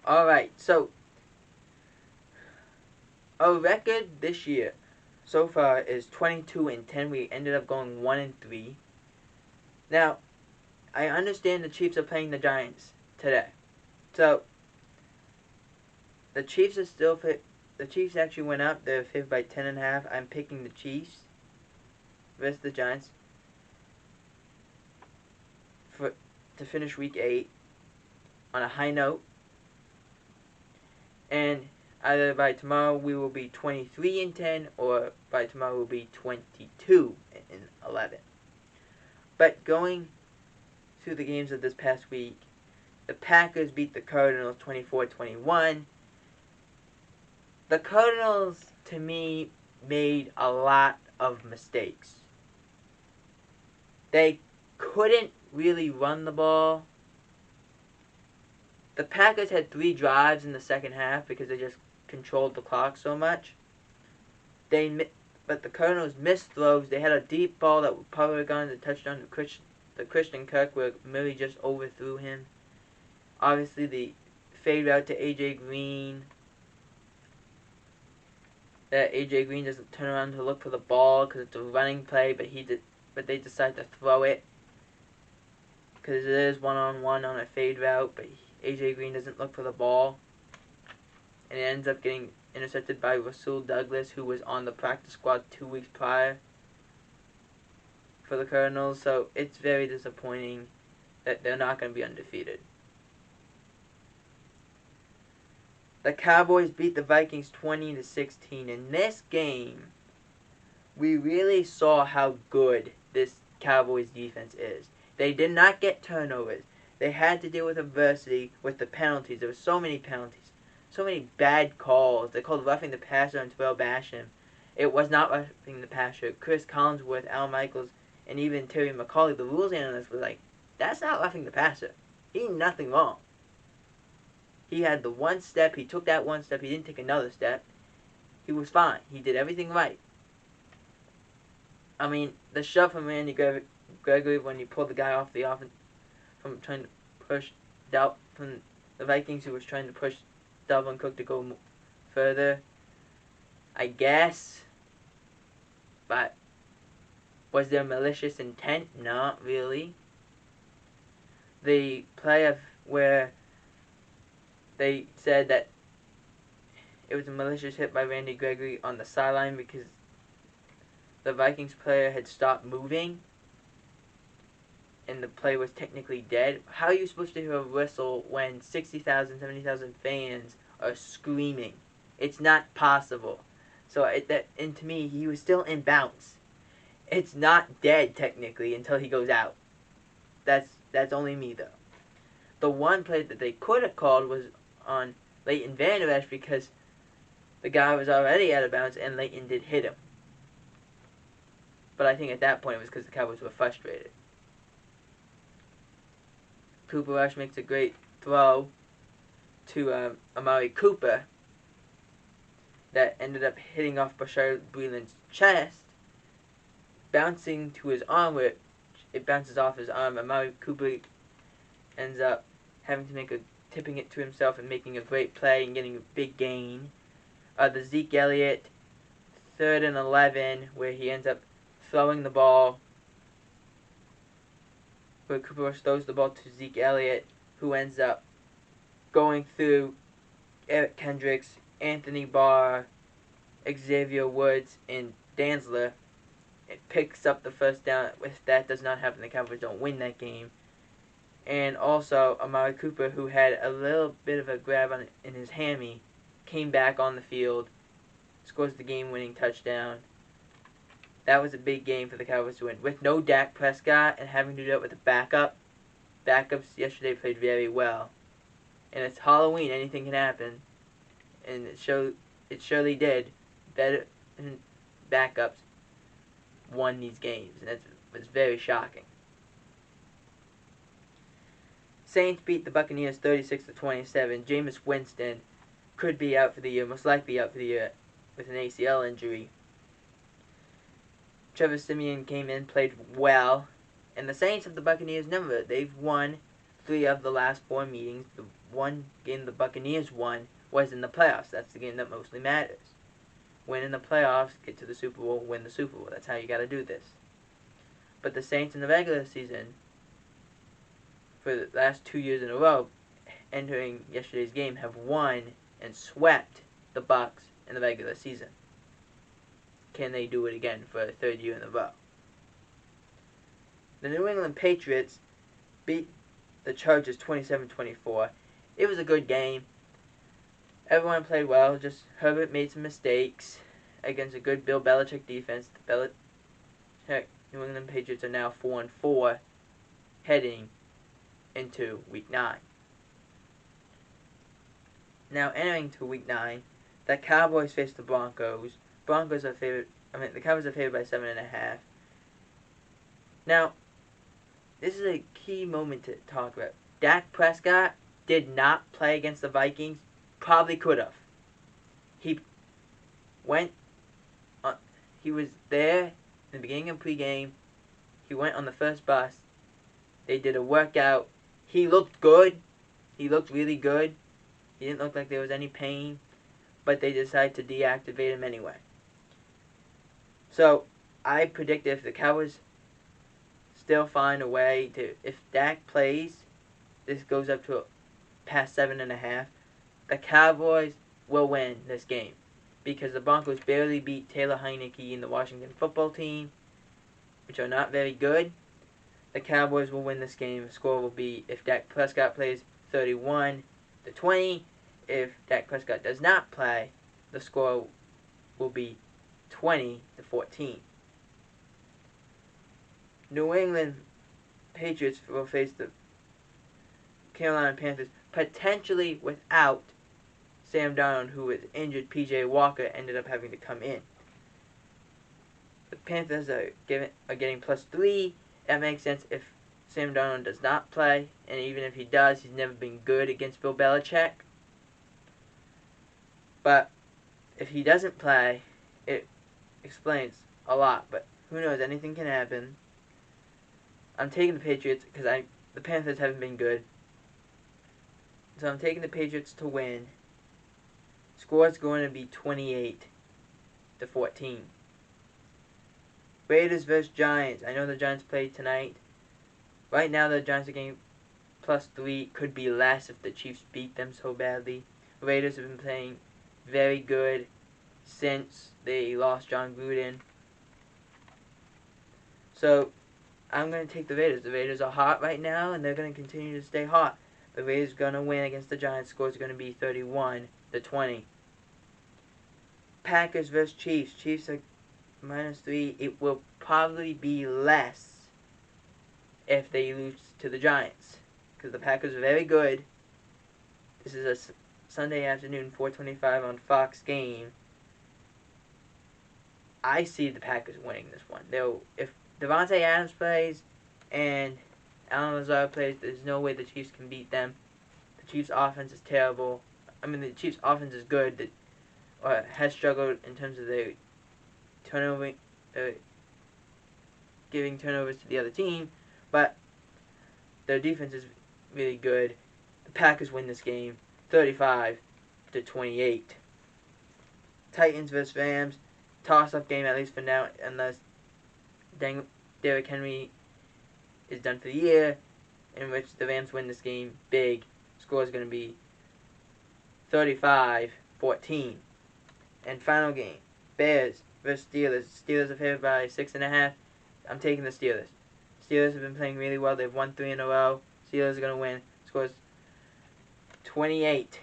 Alright, so our record this year so far is 22-10. We ended up going 1-3. Now, I understand the Chiefs are playing the Giants today. So, the Chiefs are still the Chiefs actually went up. They're favored by 10.5. I'm picking the Chiefs versus the Giants to finish Week 8 on a high note. And either by tomorrow we will be 23-10, or by tomorrow we'll be 22-11. But going through the games of this past week, the Packers beat the Cardinals 24-21. The Cardinals, to me, made a lot of mistakes. They couldn't really run the ball. The Packers had 3 drives in the second half because they just controlled the clock so much. But the Cardinals missed throws. They had a deep ball that would probably have gone to touchdown to Christian Kirk, where Murray just overthrew him. Obviously, the fade route to A.J. Green. That A.J. Green doesn't turn around to look for the ball because it's a running play, but they decide to throw it because it is one-on-one on a fade route, but A.J. Green doesn't look for the ball, and it ends up getting intercepted by Rasul Douglas, who was on the practice squad 2 weeks prior for the Cardinals. So it's very disappointing that they're not going to be undefeated. The Cowboys beat the Vikings 20-16. In this game, we really saw how good this Cowboys defense is. They did not get turnovers. They had to deal with adversity with the penalties. There were so many penalties. So many bad calls. They called roughing the passer on Terrell Basham. It was not roughing the passer. Chris Collinsworth, Al Michaels, and even Terry McCauley, the rules analyst, was like, that's not roughing the passer. He did nothing wrong. He had the one step. He took that one step. He didn't take another step. He was fine. He did everything right. I mean, the shove from Randy Gregory when he pulled the guy off the offense from trying to push from the Vikings, who was trying to push Dalvin Cook to go further, I guess. But was there malicious intent? Not really. The play where they said that it was a malicious hit by Randy Gregory on the sideline because the Vikings player had stopped moving and the play was technically dead. How are you supposed to hear a whistle when 60,000, 70,000 fans are screaming? It's not possible. And to me, he was still in bounds. It's not dead technically until he goes out. That's only me though. The one play that they could have called was on Leighton Vander Esch because the guy was already out of bounds and Leighton did hit him. But I think at that point it was because the Cowboys were frustrated. Cooper Rush makes a great throw to Amari Cooper that ended up hitting off Bashar Breeland's chest, bouncing to his arm, where it bounces off his arm. Amari Cooper ends up having to tipping it to himself and making a great play and getting a big gain. The Zeke Elliott 3rd and 11, where he ends up throwing the ball, where Cooper throws the ball to Zeke Elliott, who ends up going through Eric Kendricks, Anthony Barr, Xavier Woods, and Dantzler. It picks up the first down. If that does not happen, the Cowboys don't win that game. And also, Amari Cooper, who had a little bit of a grab in his hammy, came back on the field, scores the game-winning touchdown. That was a big game for the Cowboys to win. With no Dak Prescott and having to do it with a backup, backups yesterday played very well. And it's Halloween, anything can happen. And it surely did. Better backups won these games, and that was very shocking. Saints beat the Buccaneers 36-27. Jameis Winston could be out for the year, most likely out for the year with an ACL injury. Trevor Siemian came in, played well, and the Saints have the Buccaneers number. They've won 3 of the last 4 meetings. The one game the Buccaneers won was in the playoffs. That's the game that mostly matters. Win in the playoffs, get to the Super Bowl, win the Super Bowl. That's how you got to do this. But the Saints in the regular season, for the last 2 years in a row, entering yesterday's game, have won and swept the Bucs in the regular season. Can they do it again for a third year in a row? The New England Patriots beat the Chargers 27-24. It was a good game. Everyone played well. Just Herbert made some mistakes against a good Bill Belichick defense. The New England Patriots are now 4-4, heading into Week 9. Now entering to Week 9, the Cowboys face the Broncos. The Cowboys are favored by 7.5. Now, this is a key moment to talk about. Dak Prescott did not play against the Vikings. Probably could have. He was there in the beginning of pregame. He went on the first bus. They did a workout. He looked good. He looked really good. He didn't look like there was any pain. But they decided to deactivate him anyway. So, I predict if the Cowboys still find a way to, if Dak plays, this goes up to past 7.5, the Cowboys will win this game. Because the Broncos barely beat Taylor Heineke and the Washington football team, which are not very good. The Cowboys will win this game. The score will be, if Dak Prescott plays, 31-20. If Dak Prescott does not play, the score will be 20-14. New England Patriots will face the Carolina Panthers, potentially without Sam Darnold, who was injured. P.J. Walker ended up having to come in. The Panthers are getting +3. That makes sense if Sam Darnold does not play, and even if he does, he's never been good against Bill Belichick. But if he doesn't play, it explains a lot. But who knows? Anything can happen. I'm taking the Patriots because the Panthers haven't been good. So I'm taking the Patriots to win. Score's going to be 28-14. Raiders vs. Giants. I know the Giants play tonight. Right now the Giants are getting +3. Could be less if the Chiefs beat them so badly. Raiders have been playing very good since they lost John Gruden. So I'm going to take the Raiders. The Raiders are hot right now, and they're going to continue to stay hot. The Raiders are going to win against the Giants. Score is going to be 31-20. Packers vs. Chiefs. Chiefs are -3. It will probably be less if they lose to the Giants, because the Packers are very good. This is a Sunday afternoon, 4:25 on Fox game. I see the Packers winning this one. If Devontae Adams plays and Alan Lazard plays, there's no way the Chiefs can beat them. The Chiefs' offense is terrible. The Chiefs' offense is good, or has struggled in terms of their giving turnovers to the other team, but their defense is really good. The Packers win this game 35-28. Titans vs. Rams. Toss-up game, at least for now, unless Derrick Henry is done for the year, in which the Rams win this game big. Score is going to be 35-14. And final game, Bears vs. Steelers. Steelers are favored by 6.5. I'm taking the Steelers. Steelers have been playing really well. They've won 3 in a row. Steelers are going to win. Scores 28-20.